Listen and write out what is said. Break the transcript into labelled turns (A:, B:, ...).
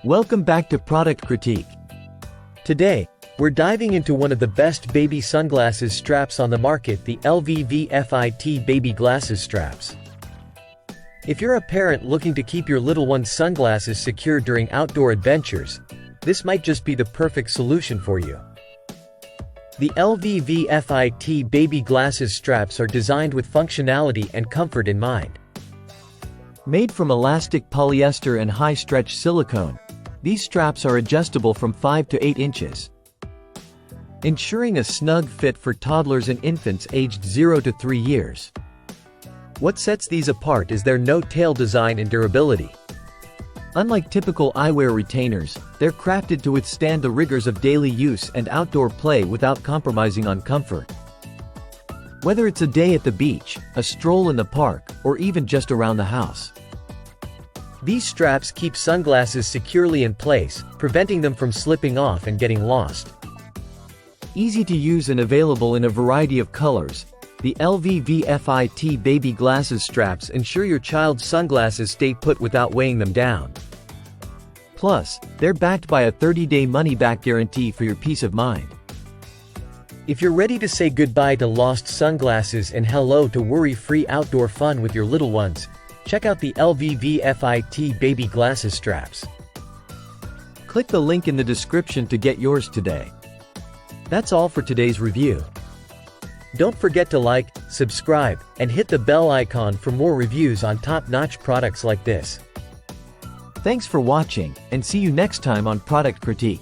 A: Welcome back to Product Critique. Today, we're diving into one of the best baby sunglasses straps on the market, the lvvfit baby glasses straps. If you're a parent looking to keep your little one's sunglasses secure during outdoor adventures, this might just be the perfect solution for you. The lvvfit baby glasses straps are designed with functionality and comfort in mind. Made from elastic polyester and high-stretch silicone, these straps are adjustable from 5 to 8 inches, ensuring a snug fit for toddlers and infants aged 0 to 3 years. What sets these apart is their no-tail design and durability. Unlike typical eyewear retainers, they're crafted to withstand the rigors of daily use and outdoor play without compromising on comfort. Whether it's a day at the beach, a stroll in the park, or even just around the house, these straps keep sunglasses securely in place, preventing them from slipping off and getting lost. Easy to use and available in a variety of colors, the lvvfit baby glasses straps ensure your child's sunglasses stay put without weighing them down. Plus, they're backed by a 30-day money-back guarantee for your peace of mind. If you're ready to say goodbye to lost sunglasses and hello to worry-free outdoor fun with your little ones, check out the lvvfit baby glasses straps. Click the link in the description to get yours today. That's all for today's review. Don't forget to like, subscribe, and hit the bell icon for more reviews on top-notch products like this. Thanks for watching, and see you next time on Product Critique.